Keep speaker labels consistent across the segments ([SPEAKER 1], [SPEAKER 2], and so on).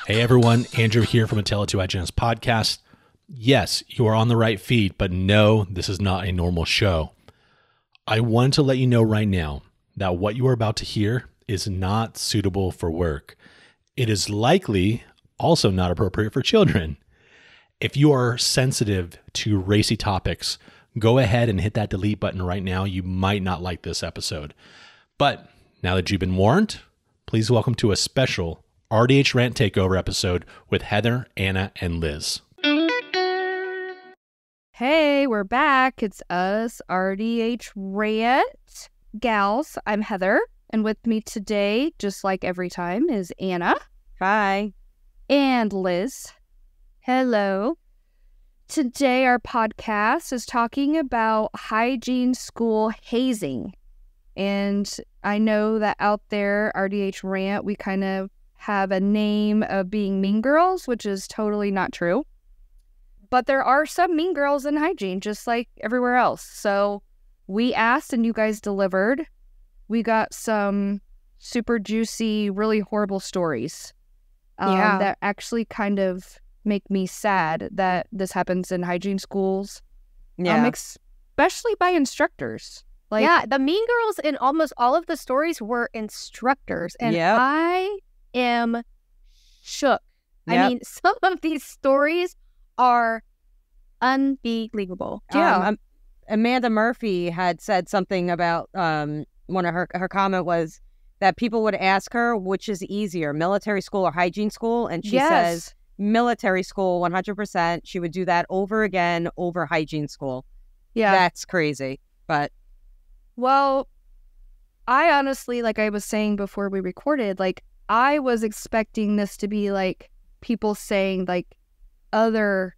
[SPEAKER 1] Hey everyone, Andrew here from Intelli2 Hygienist podcast. Yes, you are on the right feed, but no, this is not a normal show. I want to let you know right now that what you are about to hear is not suitable for work. It is likely also not appropriate for children. If you are sensitive to racy topics, go ahead and hit that delete button right now. You might not like this episode. But now that you've been warned, please welcome to a special RDH RANT Takeover episode with Heather, Anna, and Liz.
[SPEAKER 2] Hey, we're back. It's us, RDH RANT gals. I'm Heather, and with me today, just like every time, is Anna.
[SPEAKER 3] Hi.
[SPEAKER 2] And Liz. Hello. Today, our podcast is talking about hygiene school hazing. And I know that out there, RDH RANT, we kind of have a name of being mean girls, which is totally not true. But there are some mean girls in hygiene, just like everywhere else. So we asked and you guys delivered. We got some super juicy, really horrible stories that actually kind of make me sad that this happens in hygiene schools.
[SPEAKER 3] Yeah.
[SPEAKER 2] Especially by instructors.
[SPEAKER 4] The mean girls in almost all of the stories were instructors. And I am shook.
[SPEAKER 3] Yep.
[SPEAKER 4] I mean, some of these stories are unbelievable.
[SPEAKER 3] Yeah. Amanda Murphy had said something about one of her comment was that people would ask her which is easier, military school or hygiene school, and she says military school 100%. She would do that over again over hygiene school.
[SPEAKER 2] Yeah,
[SPEAKER 3] that's crazy. But
[SPEAKER 2] well, I honestly, like I was saying before we recorded, like I was expecting this to be like people saying like other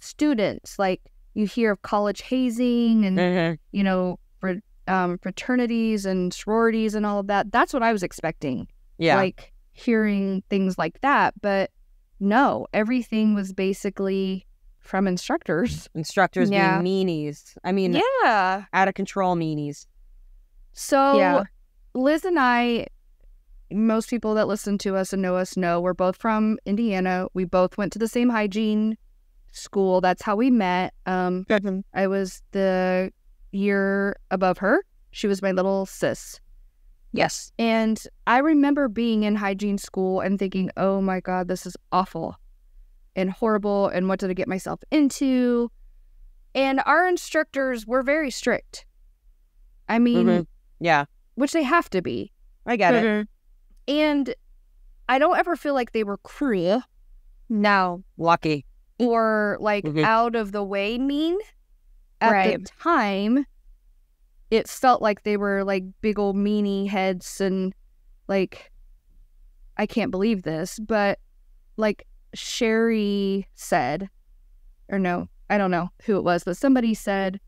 [SPEAKER 2] students, like you hear of college hazing and you know, fraternities and sororities and all of that. That's what I was expecting.
[SPEAKER 3] Yeah,
[SPEAKER 2] like hearing things like that. But no, everything was basically from instructors.
[SPEAKER 3] Instructors being meanies. I mean, out of control meanies.
[SPEAKER 2] So Liz and I, most people that listen to us and know us know we're both from Indiana. We both went to the same hygiene school. That's how we met. I was the year above her. She was my little sis.
[SPEAKER 4] Yes.
[SPEAKER 2] And I remember being in hygiene school and thinking, oh my God, this is awful and horrible. And what did I get myself into? And our instructors were very strict. I mean, which they have to be.
[SPEAKER 3] I get it.
[SPEAKER 2] And I don't ever feel like they were cruel. No.
[SPEAKER 3] Lucky.
[SPEAKER 2] Or like out of the way mean. At the time, it felt like they were like big old meanie heads and like, I can't believe this, but like Sherry said, or no, I don't know who it was, but somebody said,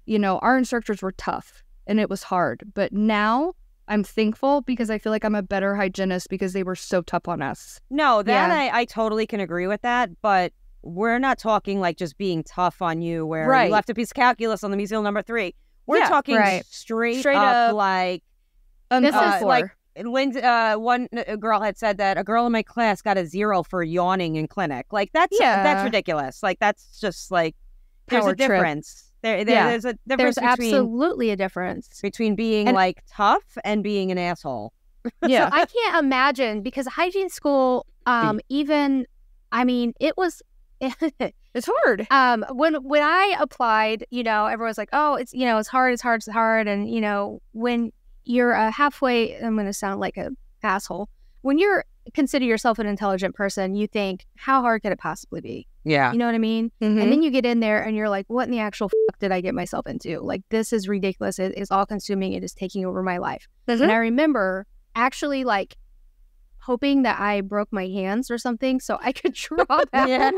[SPEAKER 2] you know, our instructors were tough and it was hard. But now I'm thankful because I feel like I'm a better hygienist because they were so tough on us.
[SPEAKER 3] No, that I totally can agree with that. But we're not talking like just being tough on you where you left a piece of calculus on the museum number 3. We're talking straight up like like Lindsay, one girl had said that a girl in my class got a 0 for yawning in clinic. Like that's ridiculous. Like that's just like there's a difference. There's a difference.
[SPEAKER 4] There's absolutely a difference
[SPEAKER 3] between being like tough and being an asshole.
[SPEAKER 4] Yeah. So I can't imagine because hygiene school, even, I mean, it was.
[SPEAKER 2] It's hard.
[SPEAKER 4] When I applied, you know, everyone's like, oh, it's, you know, it's hard. And, you know, when you're halfway, I'm going to sound like an asshole. When you're consider yourself an intelligent person, you think, how hard could it possibly be?
[SPEAKER 3] Yeah.
[SPEAKER 4] You know what I mean? And then you get in there and you're like, what in the actual fuck did I get myself into? Like, this is ridiculous. It is all consuming. It is taking over my life. And I remember actually like hoping that I broke my hands or something so I could draw that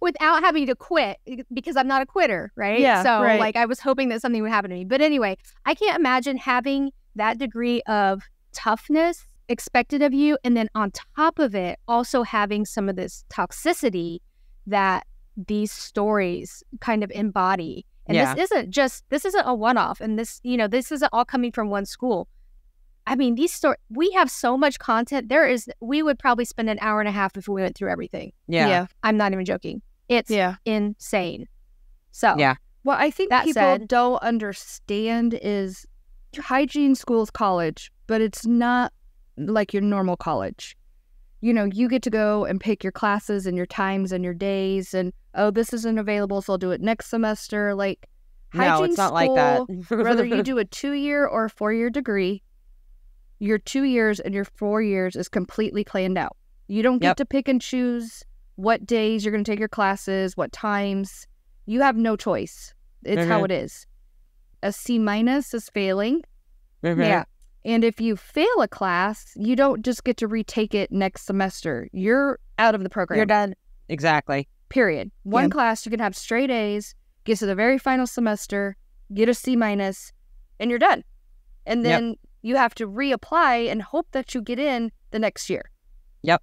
[SPEAKER 4] without having to quit because I'm not a quitter, right?
[SPEAKER 2] Yeah,
[SPEAKER 4] so like I was hoping that something would happen to me. But anyway, I can't imagine having that degree of toughness expected of you and then on top of it also having some of this toxicity that these stories kind of embody. And this isn't a one-off, and this, you know, this isn't all coming from one school. I mean, we have so much content. We would probably spend an hour and a half if we went through everything.
[SPEAKER 3] Yeah.
[SPEAKER 4] I'm not even joking. It's insane. So,
[SPEAKER 2] what I think people don't understand is hygiene school is college, but it's not like your normal college. You know, you get to go and pick your classes and your times and your days and, this isn't available, so I'll do it next semester. Like,
[SPEAKER 3] no, it's not like that.
[SPEAKER 2] Whether you do a 2-year or a 4-year degree, your 2 years and your 4 years is completely planned out. You don't get to pick and choose what days you're going to take your classes, what times. You have no choice. It's how it is. A C- is failing. Yeah. And if you fail a class, you don't just get to retake it next semester. You're out of the program.
[SPEAKER 3] You're done. Exactly.
[SPEAKER 2] Period. One class, you can have straight A's, get to the very final semester, get a C-, and you're done. And then you have to reapply and hope that you get in the next year.
[SPEAKER 3] Yep.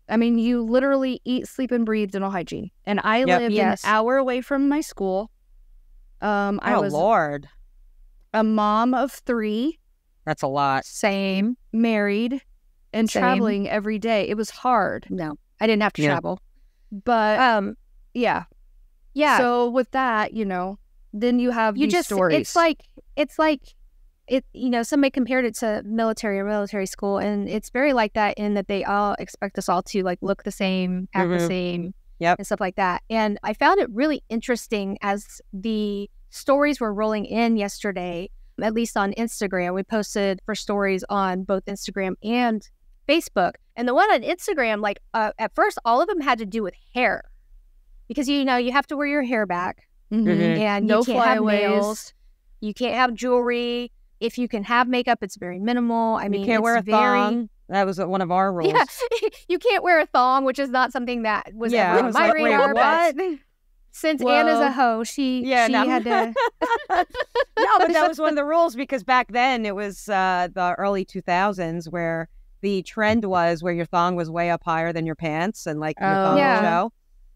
[SPEAKER 2] I mean, you literally eat, sleep, and breathe dental hygiene. And I live an hour away from my school. I was
[SPEAKER 3] Lord.
[SPEAKER 2] a mom of 3.
[SPEAKER 3] That's a lot.
[SPEAKER 4] Same.
[SPEAKER 2] Married and traveling every day. It was hard.
[SPEAKER 4] No, I didn't have to travel.
[SPEAKER 2] But, yeah. So with that, you know, then you have these stories.
[SPEAKER 4] It's like, you know, somebody compared it to military school, and it's very like that in that they all expect us all to like look the same, act the same, and stuff like that. And I found it really interesting as the stories were rolling in yesterday, at least on Instagram. We posted for stories on both Instagram and Facebook. And the one on Instagram, like at first, all of them had to do with hair, because, you know, you have to wear your hair back, and
[SPEAKER 2] no
[SPEAKER 4] you can't have
[SPEAKER 2] flyaways.
[SPEAKER 4] nails, you can't have jewelry. If you can have makeup, it's very minimal. I mean,
[SPEAKER 3] you can't wear a thong. That was one of our rules.
[SPEAKER 4] Yeah, you can't wear a thong, which is not something that was ever on my radar. But since Anna's a hoe, she had to.
[SPEAKER 3] No, but that was one of the rules, because back then it was the early 2000s where the trend was where your thong was way up higher than your pants, and like your thong would show.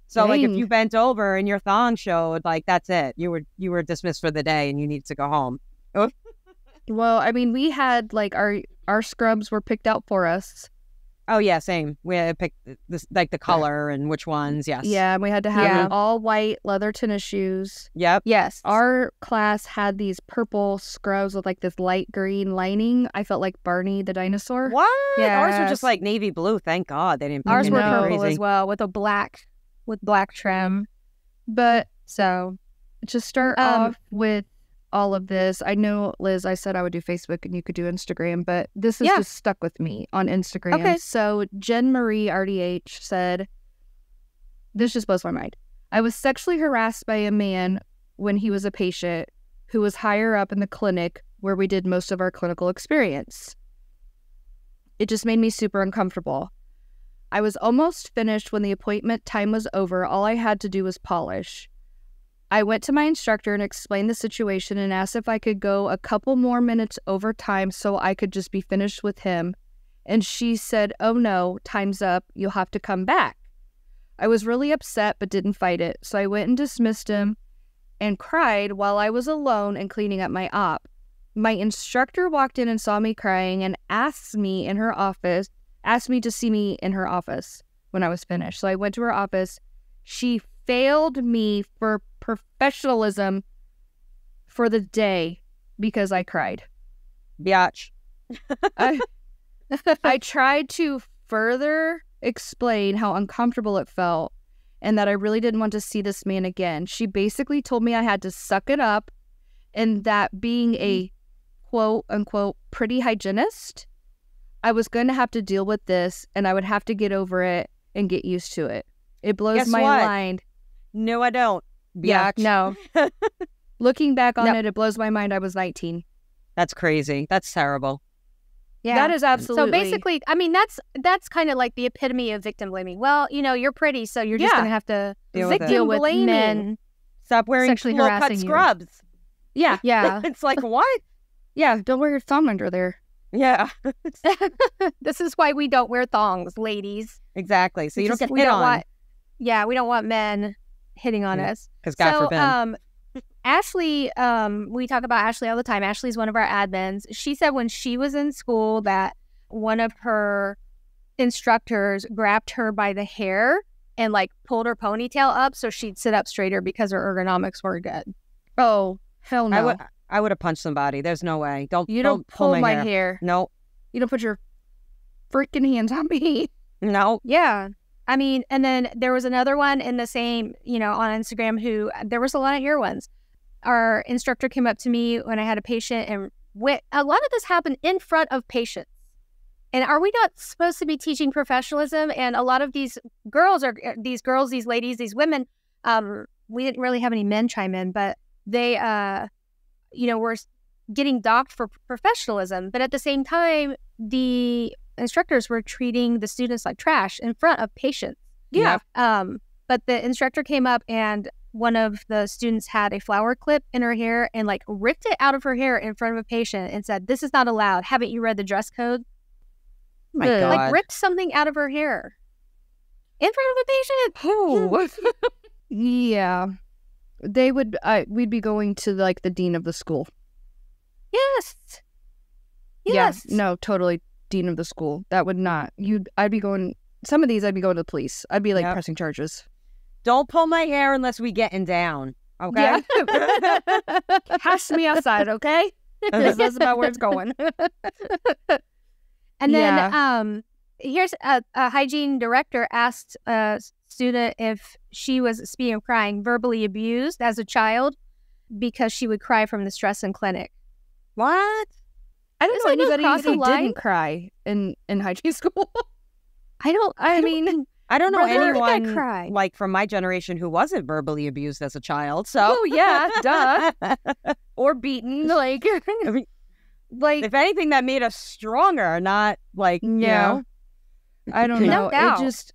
[SPEAKER 3] So like if you bent over and your thong showed, like that's it. You were dismissed for the day and you needed to go home.
[SPEAKER 2] Well, I mean, we had like our scrubs were picked out for us.
[SPEAKER 3] Oh yeah, same. We had to pick this, like the color and which ones. Yes.
[SPEAKER 2] Yeah, and we had to have all white leather tennis shoes.
[SPEAKER 3] Yep.
[SPEAKER 2] Yes. Our class had these purple scrubs with like this light green lining. I felt like Barney the dinosaur.
[SPEAKER 3] What? Yeah. Ours were just like navy blue. Thank God they didn't.
[SPEAKER 4] Ours were
[SPEAKER 3] purple
[SPEAKER 4] as well with black trim.
[SPEAKER 2] But so to start off with all of this, I know, Liz, I said I would do Facebook and you could do Instagram, but this is just stuck with me on Instagram.
[SPEAKER 4] Okay.
[SPEAKER 2] So Jen Marie RDH said, this just blows my mind. I was sexually harassed by a man when he was a patient who was higher up in the clinic where we did most of our clinical experience. It just made me super uncomfortable. I was almost finished when the appointment time was over. All I had to do was polish. I went to my instructor and explained the situation and asked if I could go a couple more minutes over time so I could just be finished with him. And she said, "Oh no, time's up. You'll have to come back." I was really upset but didn't fight it. So I went and dismissed him and cried while I was alone and cleaning up my op. My instructor walked in and saw me crying and asked me to see me in her office when I was finished. So I went to her office. She failed me for professionalism for the day because I cried.
[SPEAKER 3] Biatch.
[SPEAKER 2] I tried to further explain how uncomfortable it felt and that I really didn't want to see this man again. She basically told me I had to suck it up and that being a quote unquote pretty hygienist, I was going to have to deal with this and I would have to get over it and get used to it. It blows my mind.
[SPEAKER 3] No, I don't.
[SPEAKER 2] Biatch. Yeah, no. Looking back on it blows my mind. I was 19.
[SPEAKER 3] That's crazy. That's terrible.
[SPEAKER 2] Yeah, that is absolutely.
[SPEAKER 4] So basically, I mean, that's kind of like the epitome of victim blaming. Well, you know, you're pretty, so you're just going to have to deal with men.
[SPEAKER 3] Stop wearing
[SPEAKER 4] sexually
[SPEAKER 3] low-cut scrubs.
[SPEAKER 2] Yeah.
[SPEAKER 4] Yeah.
[SPEAKER 3] It's like, what?
[SPEAKER 2] Yeah, don't wear your thumb under there.
[SPEAKER 3] Yeah.
[SPEAKER 4] This is why we don't wear thongs, ladies.
[SPEAKER 3] Exactly. So you don't get hit on.
[SPEAKER 4] We don't want men hitting on us.
[SPEAKER 3] Because God forbid.
[SPEAKER 4] Ashley, we talk about Ashley all the time. Ashley's one of our admins. She said when she was in school that one of her instructors grabbed her by the hair and like pulled her ponytail up so she'd sit up straighter because her ergonomics were good.
[SPEAKER 2] Oh, hell no.
[SPEAKER 3] I would have punched somebody. There's no way. Don't
[SPEAKER 2] pull my hair.
[SPEAKER 3] No.
[SPEAKER 2] You don't put your freaking hands on me.
[SPEAKER 3] No.
[SPEAKER 4] Yeah. I mean, and then there was another one in the same, on Instagram who, there was a lot of hair ones. Our instructor came up to me when I had a patient, and a lot of this happened in front of patients. And are we not supposed to be teaching professionalism? And a lot of these these ladies, these women, we didn't really have any men chime in, but they, were getting docked for professionalism. But at the same time, the instructors were treating the students like trash in front of patients.
[SPEAKER 2] Yeah.
[SPEAKER 4] But the instructor came up, and one of the students had a flower clip in her hair and like ripped it out of her hair in front of a patient and said, "This is not allowed. Haven't you read the dress code?"
[SPEAKER 3] Oh my God.
[SPEAKER 4] Like ripped something out of her hair in front of a patient.
[SPEAKER 2] Oh. Yeah. They would, we'd be going to like the dean of the school.
[SPEAKER 4] Yes.
[SPEAKER 2] Yeah, no, totally. Dean of the school. That would not, I'd be going to the police. I'd be like pressing charges.
[SPEAKER 3] Don't pull my hair unless we getting down. Okay.
[SPEAKER 2] Yeah. Has to be outside. Okay. That's about where it's going.
[SPEAKER 4] And then here's a hygiene director asked a student if she was, speaking of crying, verbally abused as a child because she would cry from the stress in clinic.
[SPEAKER 3] What?
[SPEAKER 2] I don't know anybody who didn't cry in hygiene school.
[SPEAKER 3] I don't know anyone like from my generation who wasn't verbally abused as a child. So,
[SPEAKER 2] oh yeah, duh, or beaten. Like,
[SPEAKER 3] I mean, like if anything, that made us stronger. Not like
[SPEAKER 2] I don't know.
[SPEAKER 4] No doubt.
[SPEAKER 2] It just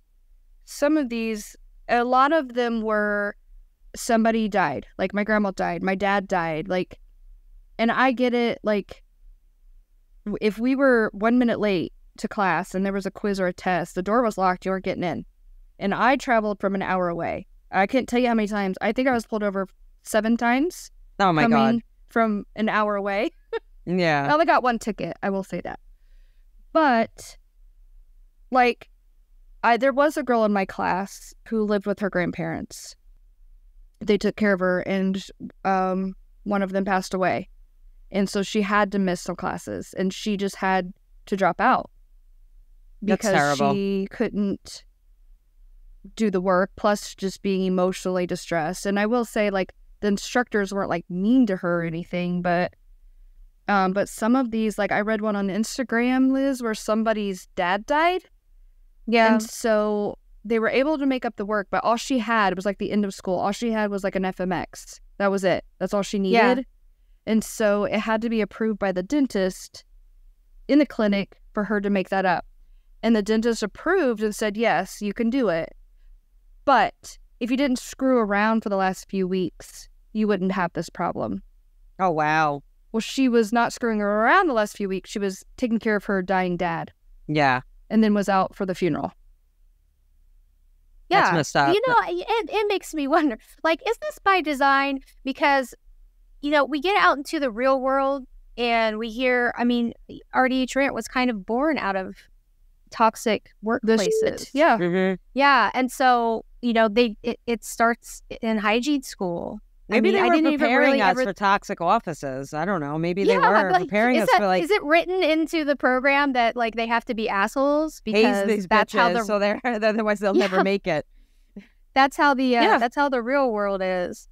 [SPEAKER 2] some of these, a lot of them were somebody died. Like my grandma died, my dad died. Like, and I get it. Like, if we were 1 minute late to class and there was a quiz or a test, the door was locked, you weren't getting in. And I traveled from an hour away. I can't tell you how many times. I think I was pulled over 7 times.
[SPEAKER 3] Oh my God.
[SPEAKER 2] From an hour away.
[SPEAKER 3] Yeah.
[SPEAKER 2] I only got 1 ticket, I will say that. But, like, there was a girl in my class who lived with her grandparents. They took care of her, and one of them passed away. And so she had to miss some classes, and she just had to drop out. Because she couldn't do the work, plus just being emotionally distressed. And I will say, like, the instructors weren't, like, mean to her or anything, but some of these, like, I read one on Instagram, Liz, where somebody's dad died.
[SPEAKER 4] Yeah.
[SPEAKER 2] And so they were able to make up the work, but all she had was, like, the end of school. All she had was, like, an FMX. That was it. That's all she needed.
[SPEAKER 4] Yeah.
[SPEAKER 2] And so it had to be approved by the dentist in the clinic for her to make that up. And the dentist approved and said, yes, you can do it. But if you didn't screw around for the last few weeks, you wouldn't have this problem.
[SPEAKER 3] Oh, wow.
[SPEAKER 2] Well, she was not screwing around the last few weeks. She was taking care of her dying dad.
[SPEAKER 3] Yeah.
[SPEAKER 2] And then was out for the funeral.
[SPEAKER 4] Yeah.
[SPEAKER 3] That's messed up.
[SPEAKER 4] It makes me wonder, like, is this by design? Because, we get out into the real world and we hear, RDH RANT was kind of born out of toxic workplaces.
[SPEAKER 2] Yeah.
[SPEAKER 3] Mm-hmm.
[SPEAKER 4] Yeah. And so, it starts in hygiene school.
[SPEAKER 3] Maybe they were preparing us for toxic offices. I don't know. Maybe they were preparing us for like.
[SPEAKER 4] Is it written into the program that like they have to be assholes because
[SPEAKER 3] these
[SPEAKER 4] that's
[SPEAKER 3] bitches,
[SPEAKER 4] how
[SPEAKER 3] so they're otherwise they'll never make it.
[SPEAKER 4] That's how that's how the real world is.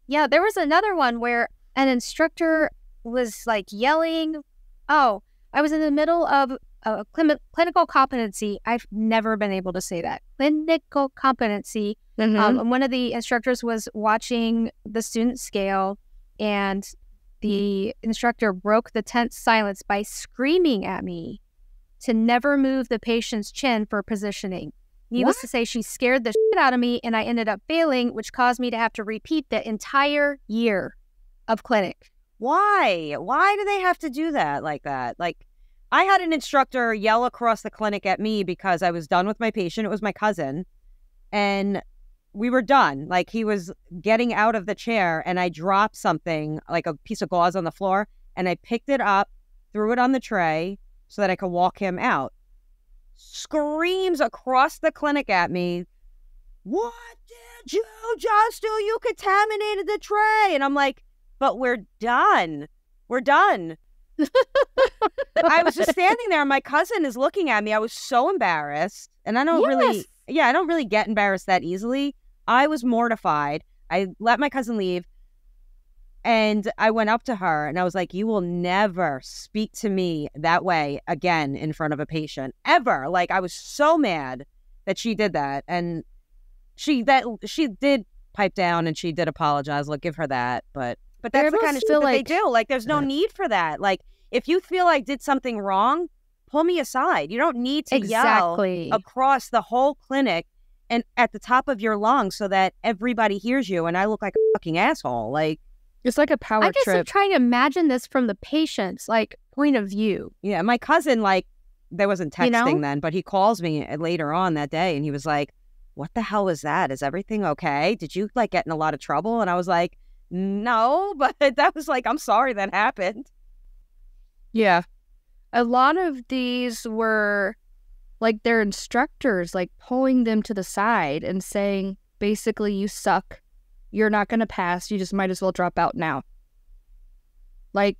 [SPEAKER 4] Yeah, there was another one where an instructor was like yelling. Oh, I was in the middle of a clinical competency. I've never been able to say that. Clinical competency.
[SPEAKER 2] Mm-hmm.
[SPEAKER 4] One of the instructors was watching the student scale, and the instructor broke the tense silence by screaming at me to never move the patient's chin for positioning. Needless to say, she scared the shit out of me, and I ended up failing, which caused me to have to repeat the entire year of clinic.
[SPEAKER 3] Why? Why do they have to do that like that? Like, I had an instructor yell across the clinic at me because I was done with my patient. It was my cousin. And we were done. Like, he was getting out of the chair, and I dropped something, like a piece of gauze on the floor, and I picked it up, threw it on the tray so that I could walk him out. Screams across the clinic at me, "What did you just do? You contaminated the tray." And I'm like, "But we're done. We're done." I was just standing there, and my cousin is looking at me. I was so embarrassed. And I don't I don't really get embarrassed that easily. I was mortified. I let my cousin leave, and I went up to her, and I was like, "You will never speak to me that way again in front of a patient, ever." Like, I was so mad that she did that. And she did pipe down, and she did apologize. Look, give her that. But that's the kind of shit that they do. Like, there's no need for that. Like, if you feel I did something wrong, pull me aside. You don't need to yell across the whole clinic and at the top of your lungs so that everybody hears you and I look like a fucking asshole. Like,
[SPEAKER 2] it's like a power trip. I guess I'm trying to imagine this from the patient's like point of view.
[SPEAKER 3] Yeah, my cousin, like, there wasn't texting then, but he calls me later on that day, and he was like, "What the hell was that? Is everything okay? Did you like get in a lot of trouble?" And I was like, "No," but that was like, "I'm sorry that happened."
[SPEAKER 2] Yeah. A lot of these were like their instructors, like pulling them to the side and saying, basically, "You suck. You're not going to pass. You just might as well drop out now." Like,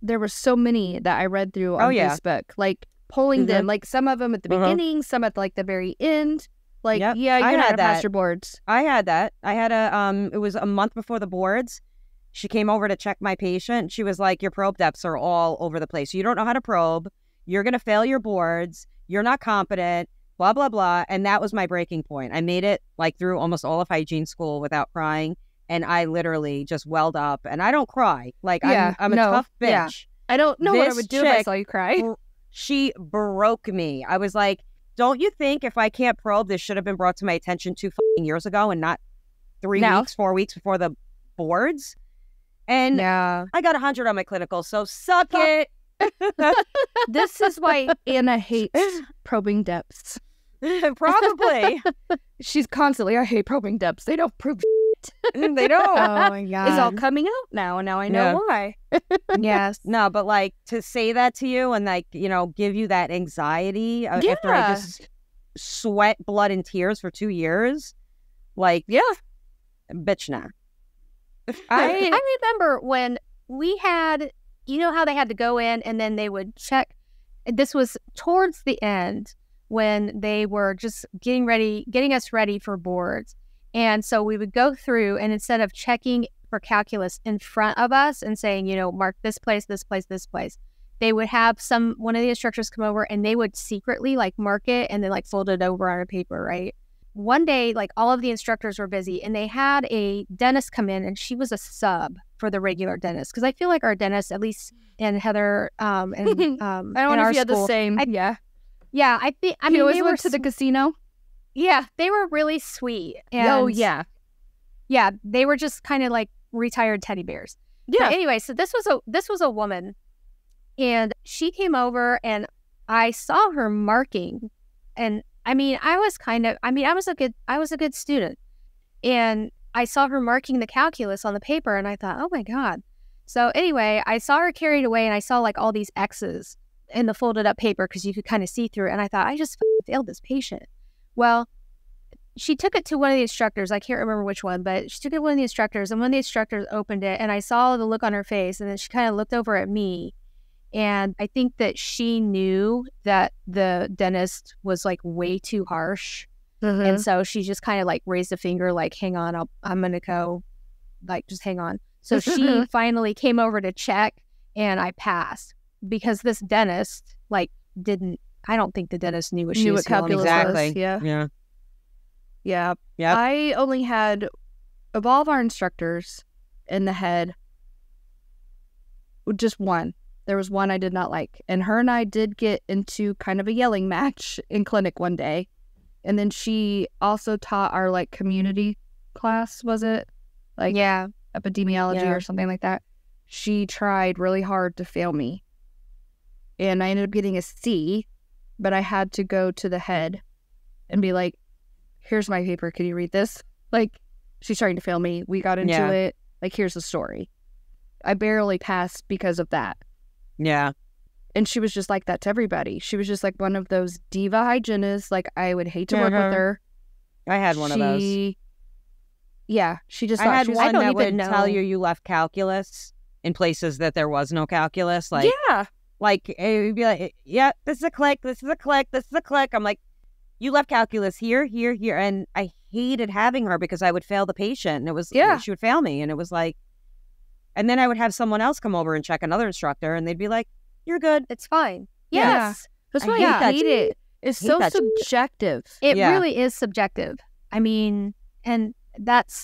[SPEAKER 2] there were so many that I read through on Facebook, like pulling them, like some of them at the beginning, some at like the very end. Like, you're not going to pass your boards.
[SPEAKER 3] I had that. I had it was a month before the boards. She came over to check my patient. She was like, "Your probe depths are all over the place. You don't know how to probe. You're going to fail your boards. You're not competent, blah, blah, blah." And that was my breaking point. I made it like through almost all of hygiene school without crying. And I literally just welled up. And I don't cry. Like, I'm a tough bitch.
[SPEAKER 2] Yeah. I don't know what I would do if I saw you cry.
[SPEAKER 3] She broke me. I was like, "Don't you think if I can't probe, this should have been brought to my attention 2 years ago and not 3 weeks, 4 weeks before the boards?" And I got 100 on my clinical, so suck it.
[SPEAKER 2] This is why Anna hates probing depths.
[SPEAKER 3] Probably.
[SPEAKER 2] She's constantly, "I hate probing depths. They don't prove shit."
[SPEAKER 3] They don't.
[SPEAKER 2] Oh my God. It's all coming out now, and now I know why.
[SPEAKER 3] Yes. No, but like, to say that to you and like, give you that anxiety after I just sweat blood and tears for 2 years. Like, bitch, nah.
[SPEAKER 2] I remember when we had, how they had to go in and then they would check. This was towards the end when they were just getting us ready for boards. And so we would go through, and instead of checking for calculus in front of us and saying, mark this place, this place, this place, they would have one of the instructors come over and they would secretly like mark it and then like fold it over on a paper, right? One day, like, all of the instructors were busy, and they had a dentist come in, and she was a sub for the regular dentist. Because I feel like our dentists, at least in Heather, and
[SPEAKER 4] I don't know if you had the same.
[SPEAKER 2] Yeah, I think. I mean,
[SPEAKER 4] you always went to the casino.
[SPEAKER 2] Yeah, they were really sweet. And, yeah, they were just kind of like retired teddy bears. Yeah. But anyway, so this was a woman, and she came over, and I saw her marking, and I mean, I was a good student, and I saw her marking the calculus on the paper, and I thought, oh my God. So anyway, I saw her carried away, and I saw like all these X's in the folded up paper because you could kind of see through it, and I thought, I just failed this patient. Well, she took it to one of the instructors. I can't remember which one, but she took it to one of the instructors, and one of the instructors opened it, and I saw the look on her face, and then she kind of looked over at me. And I think that she knew that the dentist was like way too harsh. Mm-hmm. And so she just kind of like raised a finger, like, "Hang on, I'm going to go, like, just hang on." So she finally came over to check, and I passed because this dentist like I don't think the dentist knew what she was doing.
[SPEAKER 3] Exactly.
[SPEAKER 2] Yeah. I only had, of all of our instructors in the head, just one. There was one I did not like. And her and I did get into kind of a yelling match in clinic one day. And then she also taught our like community class, was it? Like epidemiology or something like that. She tried really hard to fail me. And I ended up getting a C, but I had to go to the head and be like, "Here's my paper. Can you read this?" Like, she's trying to fail me. We got into it. Like, here's the story. I barely passed because of that.
[SPEAKER 3] Yeah.
[SPEAKER 2] And she was just like that to everybody. She was just like one of those diva hygienists. Like, I would hate to work with her.
[SPEAKER 3] I had one of those.
[SPEAKER 2] Yeah, she just.
[SPEAKER 3] I had one that would tell you left calculus in places that there was no calculus. Like, like it would be like, yeah, this is a click, this is a click, this is a click. I'm like, you left calculus here, here, here, and I hated having her because I would fail the patient, and it was she would fail me, and it was like, and then I would have someone else come over and check another instructor, and they'd be like, "You're good,
[SPEAKER 4] it's fine."
[SPEAKER 2] Yes, that's why I hate it. It's so subjective.
[SPEAKER 4] It really is subjective. I mean, and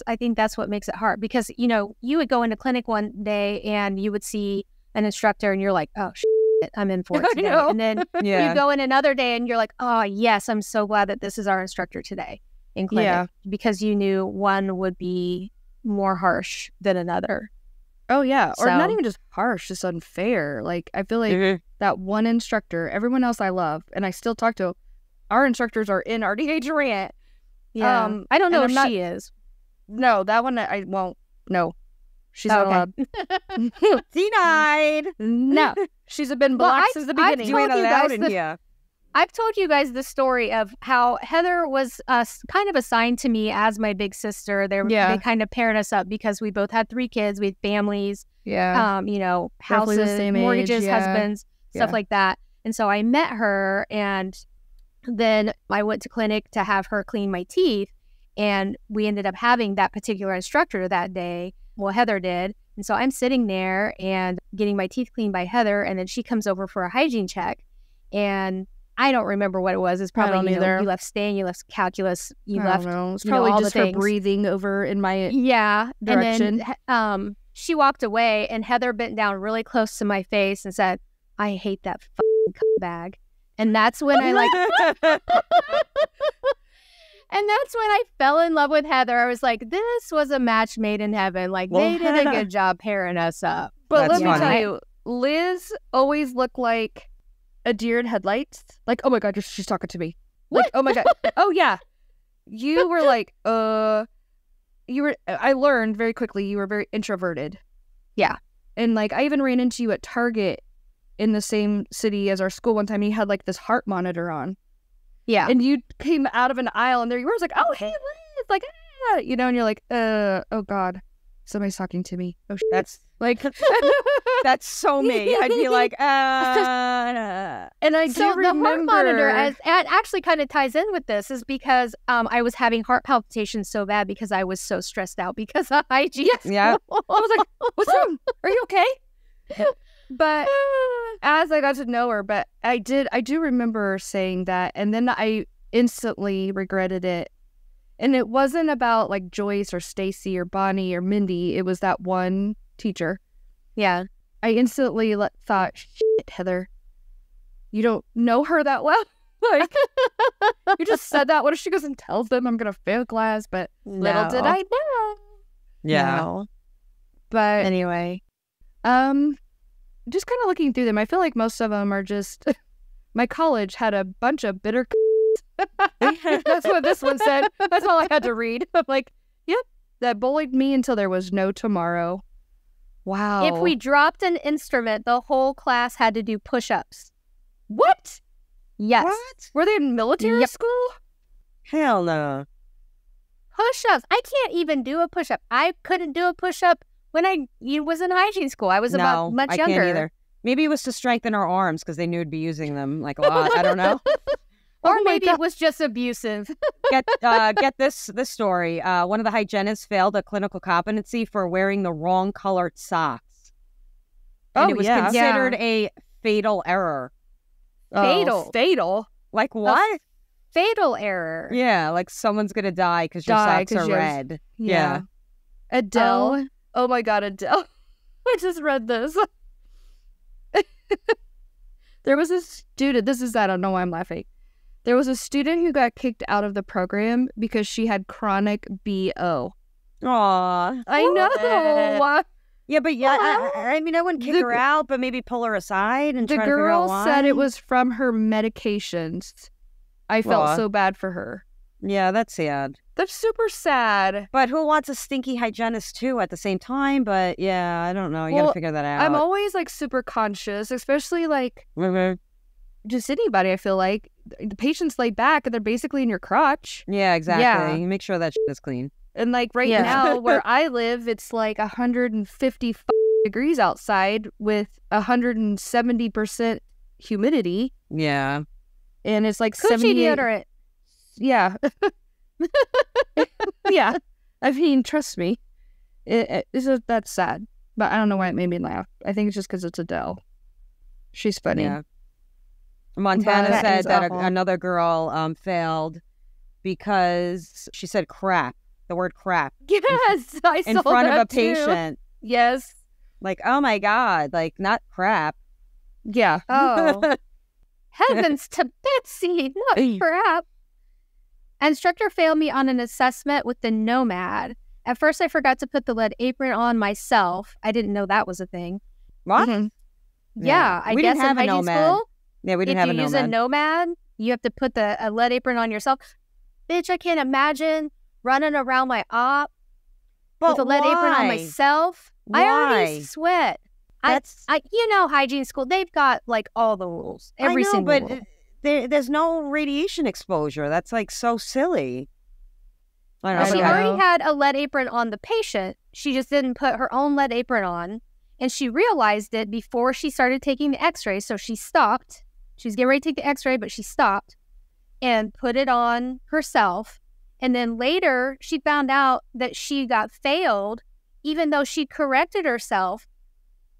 [SPEAKER 4] I think that's what makes it hard, because, you know, you would go into clinic one day and you would see an instructor and you're like, oh, shit, I'm in for it today. And then you go in another day and you're like, oh, yes, I'm so glad that this is our instructor today in clinic, because you knew one would be more harsh than another.
[SPEAKER 2] Oh, yeah. Or not even just harsh, just unfair. Like, I feel like that one instructor, everyone else I love, and I still talk to, our instructors are in RDH RANT.
[SPEAKER 4] Yeah. I don't know if she is.
[SPEAKER 2] No, that one I won't. No. She's not allowed.
[SPEAKER 3] Denied.
[SPEAKER 2] No. She's been blocked since the beginning.
[SPEAKER 4] I've told you guys the story of how Heather was kind of assigned to me as my big sister. They kind of paired us up because we both had 3 kids. We had families.
[SPEAKER 2] Yeah.
[SPEAKER 4] You know, houses, mortgages, husbands, stuff like that. And so I met her, and then I went to clinic to have her clean my teeth. And we ended up having that particular instructor that day. Well, Heather did. And so I'm sitting there and getting my teeth cleaned by Heather. And then she comes over for a hygiene check. And I don't remember what it was. It's probably, you left stain, you left calculus, you left,
[SPEAKER 2] it's probably all just her breathing over in my direction.
[SPEAKER 4] And then she walked away, and Heather bent down really close to my face and said, I hate that fucking bag. And that's when I and that's when I fell in love with Heather. I was like, this was a match made in heaven. Like, they did a good job pairing us up.
[SPEAKER 2] But let me tell you, Liz always looked like a deer in headlights. Like, oh my God, she's talking to me. Like, oh my God. Oh yeah. You were like, I learned very quickly you were very introverted.
[SPEAKER 4] Yeah.
[SPEAKER 2] And like, I even ran into you at Target in the same city as our school one time. And you had like this heart monitor on.
[SPEAKER 4] Yeah.
[SPEAKER 2] And you came out of an aisle and there you were, like, oh, hey, Liz. Like, you know, and you're like, oh God, somebody's talking to me. Oh, shit.
[SPEAKER 3] That's like, that's so me. I'd be like,
[SPEAKER 2] And I do remember.
[SPEAKER 4] The heart monitor, it actually kind of ties in with this, is because I was having heart palpitations so bad because I was so stressed out because of hygiene.
[SPEAKER 2] Yes. Yeah. I was like, what's wrong? Are you okay? But as I got to know her, but I do remember saying that, and then I instantly regretted it. And it wasn't about like Joyce or Stacy or Bonnie or Mindy. It was that one teacher.
[SPEAKER 4] Yeah.
[SPEAKER 2] I instantly thought, shit, Heather, you don't know her that well. Like, you just said that. What if she goes and tells them I'm going to fail class? But little did I know.
[SPEAKER 3] Yeah.
[SPEAKER 2] No. But
[SPEAKER 4] anyway,
[SPEAKER 2] just kind of looking through them, I feel like most of them are just, my college had a bunch of bitter That's what this one said. That's all I had to read. I'm like, yep, that bullied me until there was no tomorrow. Wow.
[SPEAKER 4] If we dropped an instrument, the whole class had to do push-ups.
[SPEAKER 2] What?
[SPEAKER 4] Yes.
[SPEAKER 2] What? Were they in military school?
[SPEAKER 3] Hell no.
[SPEAKER 4] Push-ups. I can't even do a push-up. I couldn't do a push-up when I was in hygiene school. I was much younger.
[SPEAKER 3] I can't either. Maybe it was to strengthen our arms because they knew we'd be using them like a lot. I don't know.
[SPEAKER 4] Or maybe it was just abusive.
[SPEAKER 3] Get this story. One of the hygienists failed a clinical competency for wearing the wrong colored socks. And it was considered a fatal error.
[SPEAKER 2] Fatal?
[SPEAKER 3] Like what?
[SPEAKER 4] Fatal error.
[SPEAKER 3] Yeah, like someone's going to die because your socks are red. Yeah.
[SPEAKER 2] Adele. Oh my God, Adele. I just read this. There was a student. I don't know why I'm laughing. There was a student who got kicked out of the program because she had chronic BO.
[SPEAKER 3] Aw.
[SPEAKER 2] I know.
[SPEAKER 3] Yeah, but I mean, I wouldn't kick her out, but maybe pull her aside and try to figure out why.
[SPEAKER 2] The girl said it was from her medications. I felt so bad for her.
[SPEAKER 3] Yeah, that's sad.
[SPEAKER 2] That's super sad.
[SPEAKER 3] But who wants a stinky hygienist too at the same time? But yeah, I don't know. You gotta figure that out.
[SPEAKER 2] I'm always like super conscious, especially like just anybody. I feel like the patient's laid back and they're basically in your crotch.
[SPEAKER 3] Yeah, exactly. Yeah. You make sure that shit is clean.
[SPEAKER 2] And like now where I live, it's like 150 degrees outside with 170% humidity.
[SPEAKER 3] Yeah.
[SPEAKER 2] And it's like
[SPEAKER 4] Coochie deodorant.
[SPEAKER 2] Yeah. Yeah. I mean, trust me. That's sad. But I don't know why it made me laugh. I think it's just because it's Adele. She's funny. Yeah.
[SPEAKER 3] Montana said that another girl failed because she said crap. The word crap.
[SPEAKER 2] Yes, I saw that in front of a patient. Yes.
[SPEAKER 3] Like, oh my God, like not crap.
[SPEAKER 2] Yeah.
[SPEAKER 4] Oh. Heavens to Betsy, not crap. Instructor failed me on an assessment with the Nomad. At first, I forgot to put the lead apron on myself. I didn't know that was a thing.
[SPEAKER 3] What?
[SPEAKER 4] Mm-hmm. Yeah, I guess in hygiene school.
[SPEAKER 3] Yeah, we didn't have a Nomad.
[SPEAKER 4] If you use a Nomad, you have to put a lead apron on yourself. Bitch, I can't imagine running around my op with a lead apron on myself.
[SPEAKER 3] Why?
[SPEAKER 4] I already sweat. Hygiene school, they've got like all the rules. Every single rule.
[SPEAKER 3] There's no radiation exposure. That's like so silly. I don't know.
[SPEAKER 4] She already had a lead apron on the patient. She just didn't put her own lead apron on. And she realized it before she started taking the x-ray. So she stopped. She was getting ready to take the x-ray, but she stopped and put it on herself. And then later, she found out that she got failed, even though she corrected herself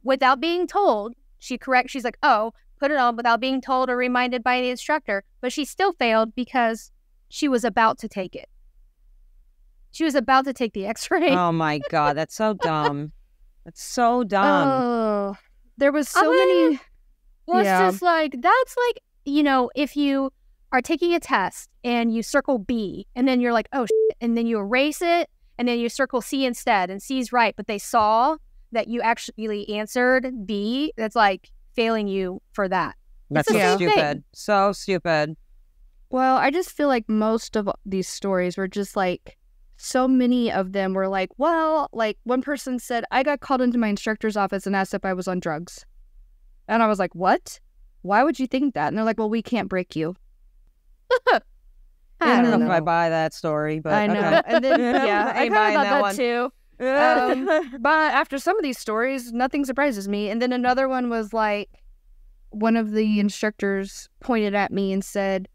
[SPEAKER 4] without being told. She's like, oh, put it on without being told or reminded by the instructor. But she still failed because she was about to take it. She was about to take the x-ray.
[SPEAKER 3] Oh, my God. That's so dumb. That's so dumb.
[SPEAKER 2] Oh, there was so many.
[SPEAKER 4] Well, it's just like, that's like, if you are taking a test and you circle B and then you're like, oh, shit, and then you erase it and then you circle C instead and C's right, but they saw that you actually answered B. That's like failing you for that.
[SPEAKER 3] That's so stupid. So stupid.
[SPEAKER 2] Well, I just feel like most of these stories were just like, so many of them were like, well, like one person said, I got called into my instructor's office and asked if I was on drugs. And I was like, what? Why would you think that? And they're like, well, we can't break you.
[SPEAKER 3] I don't know if I buy that story, but
[SPEAKER 2] I know.
[SPEAKER 3] Okay.
[SPEAKER 2] And then, I kind of thought that too. But after some of these stories, nothing surprises me. And then another one was like, one of the instructors pointed at me and said,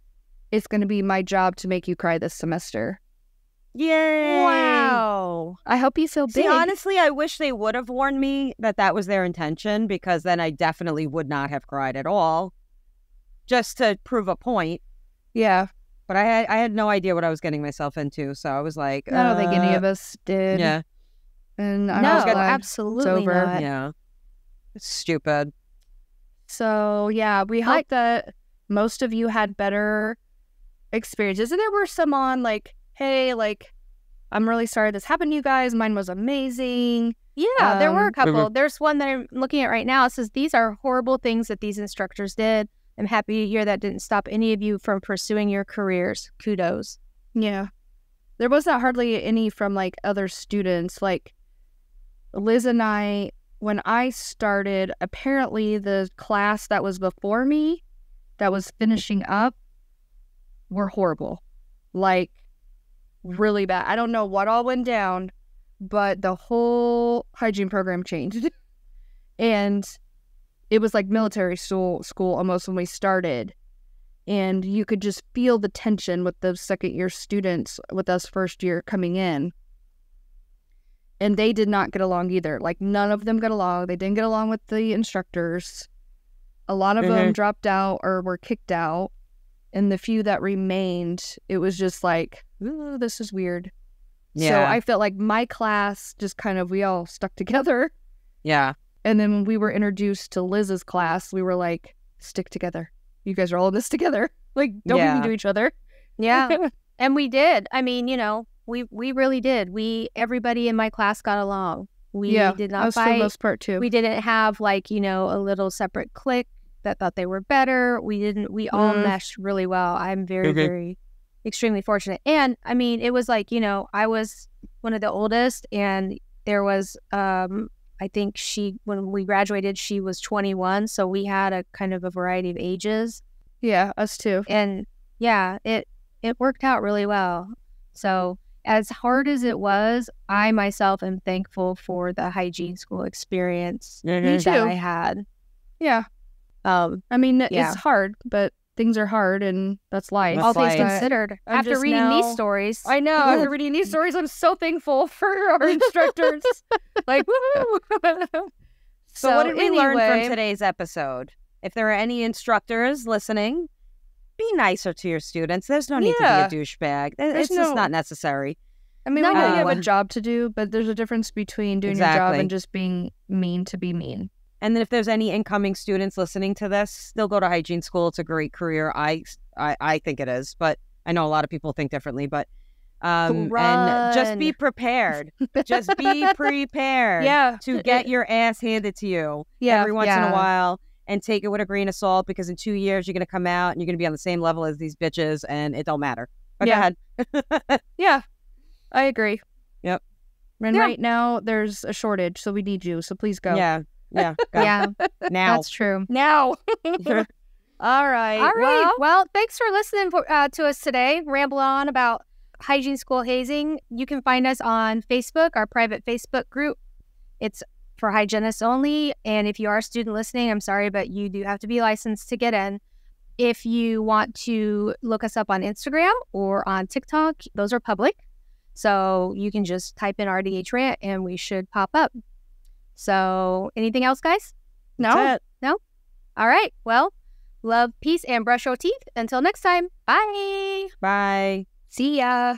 [SPEAKER 2] it's going to be my job to make you cry this semester.
[SPEAKER 3] Yay!
[SPEAKER 2] Wow. I hope you feel big.
[SPEAKER 3] See, honestly, I wish they would have warned me that was their intention, because then I definitely would not have cried at all, just to prove a point.
[SPEAKER 2] Yeah.
[SPEAKER 3] But I had no idea what I was getting myself into, so I was like,
[SPEAKER 2] I don't think any of us did.
[SPEAKER 3] Yeah.
[SPEAKER 2] And
[SPEAKER 4] no, absolutely not.
[SPEAKER 3] Yeah. It's stupid.
[SPEAKER 2] So, yeah, we hope that most of you had better experiences. And there were some on like, hey, like, I'm really sorry this happened to you guys. Mine was amazing.
[SPEAKER 4] Yeah, there were a couple. There's one that I'm looking at right now. It says, these are horrible things that these instructors did. I'm happy to hear that didn't stop any of you from pursuing your careers. Kudos.
[SPEAKER 2] Yeah. There wasn't hardly any from, like, other students. Like, Lizz and I, when I started, apparently the class that was before me, that was finishing up, were horrible. Like, really bad. I don't know what all went down, but the whole hygiene program changed. And it was like military school almost when we started. And you could just feel the tension with the second year students with us first year coming in. And they did not get along either. Like, none of them got along. They didn't get along with the instructors. A lot of them dropped out or were kicked out. And the few that remained, it was just like, ooh, this is weird. Yeah. So I felt like my class just kind of, we all stuck together.
[SPEAKER 3] Yeah.
[SPEAKER 2] And then when we were introduced to Lizz's class, we were like, stick together. You guys are all in this together. Like, don't be mean to each other.
[SPEAKER 4] Yeah. And we did. I mean, we really did. Everybody in my class got along. We did not fight.
[SPEAKER 2] For the most part too.
[SPEAKER 4] We didn't have like, a little separate clique that thought they were better. We all meshed really well. I'm very, very extremely fortunate. And I mean, it was like, I was one of the oldest, and there was, I think when we graduated, she was 21. So we had a kind of a variety of ages.
[SPEAKER 2] Yeah, us too.
[SPEAKER 4] And yeah, it worked out really well. So as hard as it was, I myself am thankful for the hygiene school experience that I had.
[SPEAKER 2] Yeah. I mean, it's hard, but things are hard, and that's life.
[SPEAKER 4] All things considered. After reading these stories.
[SPEAKER 2] I know. After reading these stories, I'm so thankful for our instructors. Like, woohoo!
[SPEAKER 3] So what did we learn from today's episode? If there are any instructors listening, be nicer to your students. There's no need to be a douchebag. It's just not necessary.
[SPEAKER 2] I mean, we know you have a job to do, but there's a difference between doing your job and just being mean to be mean.
[SPEAKER 3] And then if there's any incoming students listening to this, they'll go to hygiene school. It's a great career. I think it is, but I know a lot of people think differently. But and just be prepared. Just be prepared to get your ass handed to you every once in a while, and take it with a grain of salt, because in 2 years you're going to come out and you're going to be on the same level as these bitches, and it don't matter. But go ahead.
[SPEAKER 2] Yeah, I agree.
[SPEAKER 3] Yep.
[SPEAKER 2] And right now there's a shortage, so we need you. So please go.
[SPEAKER 3] Yeah. Go.
[SPEAKER 4] Yeah.
[SPEAKER 3] Now.
[SPEAKER 4] That's true.
[SPEAKER 2] Now. All right.
[SPEAKER 4] Well, thanks for listening to us today. Ramble on about hygiene school hazing. You can find us on Facebook, our private Facebook group. It's for hygienists only. And if you are a student listening, I'm sorry, but you do have to be licensed to get in. If you want to look us up on Instagram or on TikTok, those are public. So you can just type in RDH RANT and we should pop up. So anything else, guys?
[SPEAKER 2] No.
[SPEAKER 4] All right. Well, love, peace, and brush your teeth. Until next time. Bye.
[SPEAKER 3] Bye.
[SPEAKER 4] See ya.